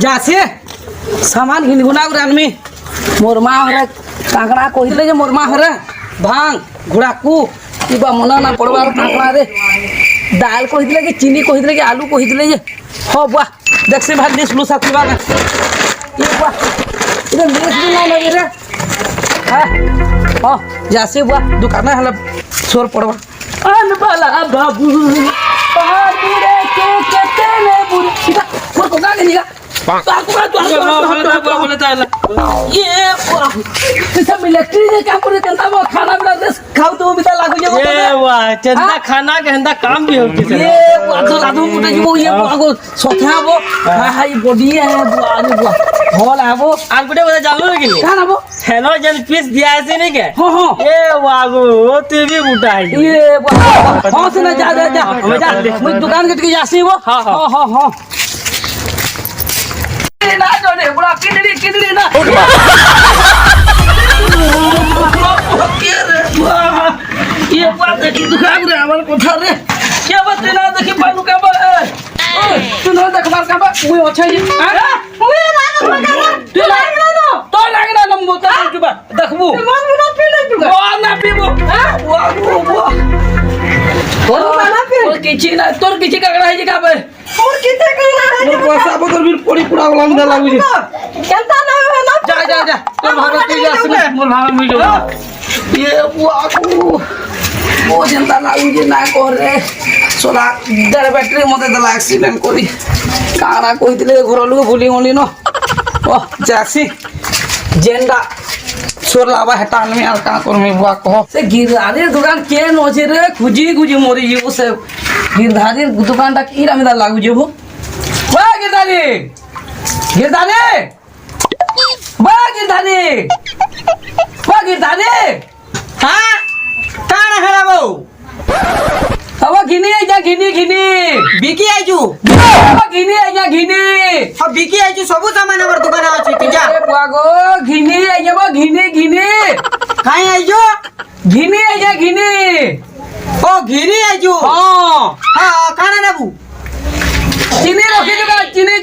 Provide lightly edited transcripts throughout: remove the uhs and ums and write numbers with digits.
যাছে সামান ঘিনগুনা করে আনমি মোর মা হরে কাঁকড়া কহিলে যে মোর মা হরে ভাং ঘোড়াকু কিবা মনে না পড়বার কাঁকড়া রে ডাল কহিলে কি চিনি কহিলে কি আলু কহিলে যে হ বুয়া দেখছে ভাত দিস লু সাথী বাগা ই বুয়া এটা লিস দিন না রে হ্যাঁ হ যাছে বুয়া দোকানে হলে সোর পড়বা আনবালা বাবু পাহাড়ে কে কেতেলে বুড়ি এটা মোর কোকা গনিগা खाना खाओ तो लागू खाना के काम भी होती है बॉडी है हॉल आबो आग गुटे बता जानो कि कान आबो हेलो जन पीस दिया है नहीं के हां हां ए वागो तू भी उठा है ये हां से ना जा जा जा मैं दुकान के जासी वो हां हां हां ना जोने बुरा किडनी ना ये बात देखी दुकान रे हमार कोठा रे क्या बात ना देखी बालू का बा तू ना देख मार का बा ओए अच्छा जी ओए ना तू लागना तो लागना न मोता तू बा देखबू मन ना पीले तू ना पीबो वाह वाह तोर किछि कागड़ा है जी का बे और किते कइला मोर पैसा बदल बिल पड़ी पुड़ा वाला ना लागु जी केनता ना ना जा जा जा तो भागत के आसले मोर भाग मिलो ये वाकू ओ जनता लागु जी ना करे सोला दर बैटरी मते दला एक्सीडेंट करी काना कहितले घर लोग भूली गली न ओ जासी जेंडा सोर लावा हटान में और का कर में बुआ कहो से गिरधारी दुकान के नोचे रे खुजी खुजी मोरी जीव से गिरधारी दुकान ता की रामिदा लागु जेबो बा गिरधारी गिरधारी बा गिरधारी बा गिरधारी हां काना हला बो अब घिनी जा घिनी बिकी आजू अब घिनी जा घिनी अब बिकी आजू सब सामान हमर दुकान अछि कि जा ए बुआगो घिनी आइबो घिनी काई आजू घिनी जा घिनी ओ घिरी आजू हां हां काना नेबू चिनी रखी दो चिनी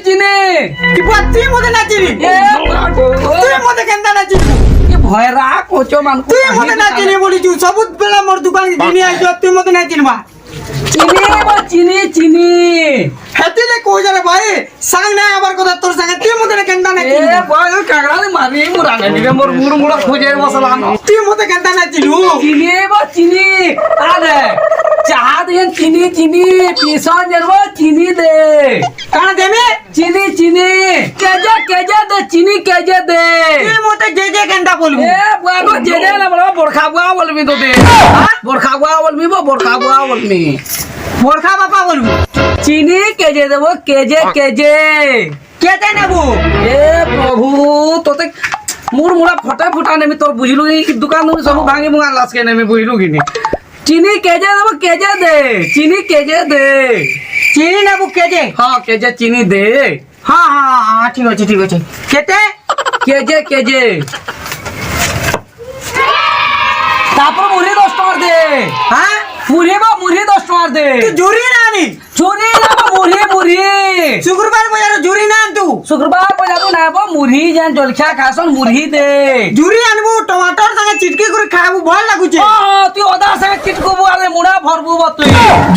कि पत्ती मोदे ना चिनी ए बुआगो तू मोदे केनता ना चिनी ये भयरा कोचो मान तू मोदे ना चिनी बोली जू सब बेला मोर दुकान घिनी आजू तू मोदे ना चिनबा चिनी हेतिले को जरे भाई सांग ना आबार কথা তোর সঙ্গে তুই মতে কেনতা না চিনি ए बुआगो कागड़ा ने मारी मुराने निके मोर मुड़ खोजे मसला তুই মতে কেনতা না চিনু चिनी आरे चाह दे चिनी पीसन जरबो चिनी दे কানা দেমে चिनी केजे दे चिनी केजे दे তুই মতে যে যে কেনতা বলবি ए बुआगो जेजे ना बोला बोरखा बुआ बोलबी तो दे बोरखा बुआ बोलबी बोरखा बापा बोलबी चिनी केजे देबो केजे কেতে নেবু ए प्रभु तोते मुड़ा फटा नेमी तोर बुझलु ई दुकान में सब भांगे मुंगा लास के नेमी बुझलु कि चिनी केजे देबो केजे दे चिनी केजे दे চিনি নেবু কেজে हां केजे चिनी दे हां हां हां ठीक আছে কেতে केजे तापर मुरी 10 টাকা दे हां मुरी 10 টাকা दे तू জুরি না নি चोरी ना मुरी শুক্রবার বাজার জুরি না তু शुक्रवार को जाबो ना बो मुरी जान जलखा खासन मुरी दे জুরি আনবু টমাটোর সঙ্গে চিটকি করে খাবু ভাল লাগুছে हां तू ओदा से चिटकोबो आले मुड़ा भरबो बतु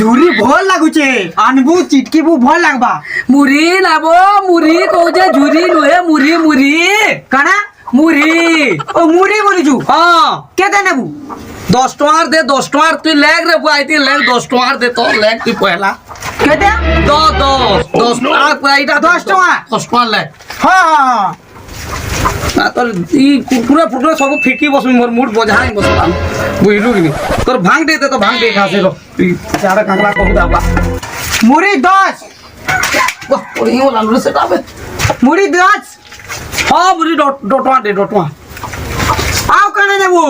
জুরি ভাল লাগুছে আনবু চিটকিবু ভাল লাগবা मुरी लाबो मुरी कोजे झुरी नुहे मुरी কানা मुरी ও মুড়ি বলিছু हां কেতে নেবু 10 টাকার দে 10 টাকার তুই লেগ রে বুয়াইতি লেগ 10 টাকার দে তো লেগ তুই পয়লা কেতে 10 টাকা কইটা 10 টাকা 10 টাকা লেগ হ্যাঁ হ্যাঁ না তোর ই কুকুরে সব ফিকি বসবি মোর মুড বজাই বসলাম বুঝলু কি তোর ভাঙ দে তো ভাঙ দে খাসে रो তুই চাড়া কাঁকড়া কহু দাবা মুড়ি 10 বাহ ওই ওলা লুলে সেটা হবে মুড়ি 10 हां मुरी डोटवा दे डोटवा আও কানে নেবু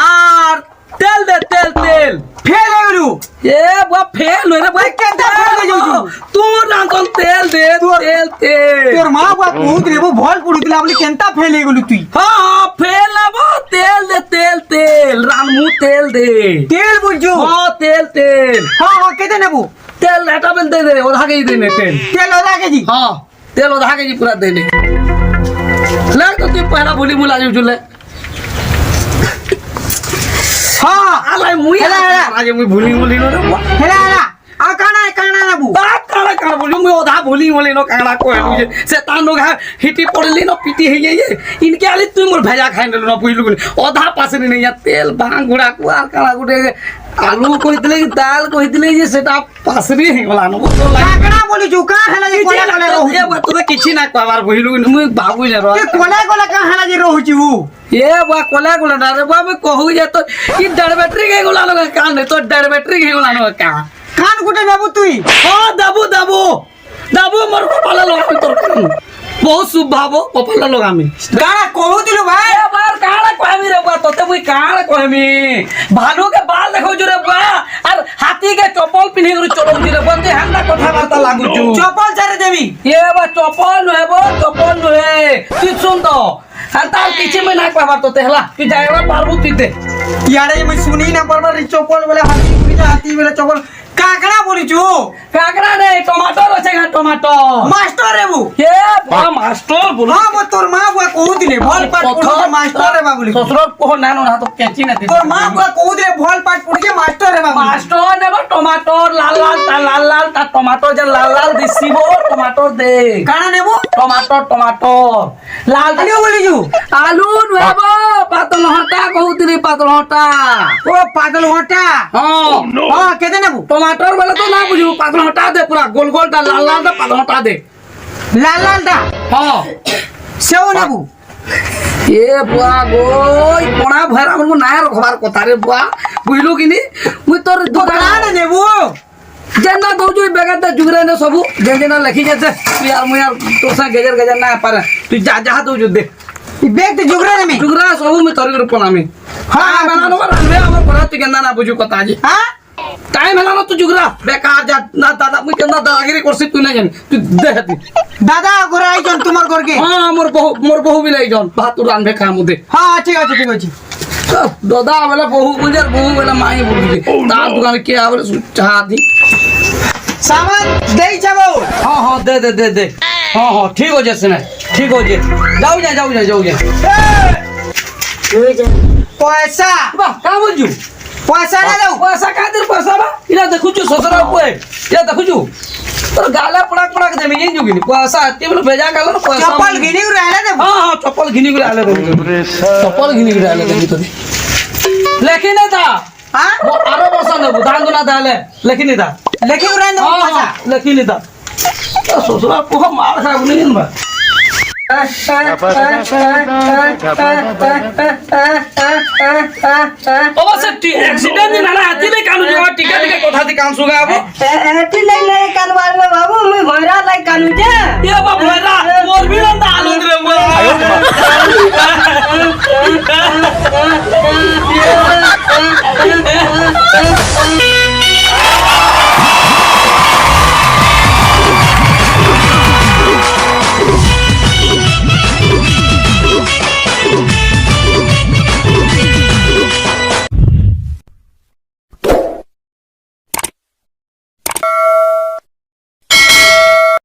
আর তেল দে তেল ফেল গেলু ए बुआ फेल होय रे बुआ केते फेल हो जाऊ तू ना कोन तेल दे तेल তোর মা বাবা বহুত রেবো ভাল পড়ুতলা বলি কেনতা ফেল গেলু তুই हां फेल लाबो तेल दे तेल रानमु तेल दे তেল বুঝু हां तेल হ্যাঁ হ্যাঁ কেতে নেবু तेल लाटा बेल दे ओधा के दे ने तेल তেল ওদা কেজি हां तेल आधा के जी पूरा दे दे लग तो तू पहला भूली मुला जो जुले हां आला मुई हेला, हेला। आज मुई भूली मुली नो रे हेला हेला आ काना ना बु बात काला काला बोलू मैं आधा भूली मुली नो काला को है से तान लोग हिटी पड़ली नो पीटी है ये इनके आली तू मोर भेजा खाइन नो पुइलु आधा पास नहीं है तेल बांग गुड़ा कुआर काला गुडे आलू कहितले कि दाल कहितले जे सेटा पासरी हे वाला नो तो काकड़ा बोली जो का हेला जे कोला कोला रहू ये बात तो किछि ना कहबार भइलु मुई बाबू जे रो के कोला कोला का हेला जे रहू छी उ ये बा कोला कोला ना रे बा मैं कहू जे तो कि डर बैटरी के गोला लगा कान नहीं तो डर बैटरी के गोला लगा का कान गुटे बाबू तुई हां दाबू दाबू दाबू मोर को पाला लगा तोर कान बहुत शुभ भावो पपला लगा मी काना कहूतिलु भाई ए बार काला कहमी रे बा तोते मुई काला कहमी भालू के बाल देखो जो रे बा और हाथी के चप्पल पिन्ही कर चलो रे बंदे हमरा कथा वार्ता लागु छु चप्पल चारे देवी ये बा चप्पल नो है बो चप्पल नो है तू सुन तो हरताल पीछे में ना कहबा तोते हला कि जाएगा पारबू तीते यारे मैं सुनी ना पर चप्पल वाला हाथी वाला चप्पल काकड़ा बोली छु काकरा नहीं टमाटर अच्छे टमाटर मास्टर रे बु ये बा मास्टर बोलो हां वो तोर मां बुआ कहूतिले भल पाट पुड़ मास्टर रे बाबूली ससुर को नानो ना तो कैची ना तोर मां बुआ कहूतिले भल पाट पुड़ के मास्टर रे बाबू मास्टर ने बा टमाटर लाल लाल ता टमाटर जे लाल लाल दिसिबो टमाटर दे काना नेबो टमाटर लाल आलू बोली छु आलू नुबो पातल हटा कहूतिली पातल हटा ओ पागल होटा हां हां केते नेबो टमाटर वाला तो ना बुझू पातल हटा दे पूरा गोल गोल ता लाल लाल ता पातल हटा दे लाल लाल दा हां सेव नेबो ए बुआ गोई कोना भरा हमको ना रखबार कथा रे बुआ बुझलु कि नी मुई तोर तो काना नेबो जेना दौजु बेगत जुगरे ने सबु जेना लिखी जेते यार मु यार तो सा गजर गजर ना पारे तू जा जा दौजु दे ई बैग ते जुगरा ने में जुगरा सबु में तोर रूपना में हां बनानो रे हमर परा तू केना ना बुझु कथा जी हां टाइम हला ना तू जुगरा बेकार जा ना दादा मुई केना दादागिरी करसी तू ना जान तू दे हती दादा गोराई जन तुमार घर के हां मोर बहु बिलाई जन भात रान भे खामु दे हां ठीक अछि दादा वाला बहु वाला माई बोली तार दुकान के आवले चाह दी सामान देई जाबो हां दे दे दे दे हां ठीक हो जे सुने ठीक हो जे जाऊ जा पैसा वाह का बोलजू पैसा ना दो पैसा का दे पैसा बा इला देखु छु ससुरा कोए इला देखु छु तोर गाला पड़क दे मिल जुगिनी पैसा टेबल भेजा गाला पैसा चप्पल घिनी रहले दे हां चप्पल घिनी गुला आले दे चप्पल घिनी गुला आले दे तो लेकिन नहीं था हां वो आरो बसा ने बुधान ना दाले लेकिन नहीं था लेके रहले दो पैसा लेकिन नहीं था ससुरा को मार खा नहीं बा ओ से एक्सीडेंट ना हाथी ले कानू जो टिकट के कोठा दी काम सुगा अब एटी नहीं कानवार में बाबू मैं भैरा लाई कानू जे ये बा भैरा मोर भी ना आलू रे मोर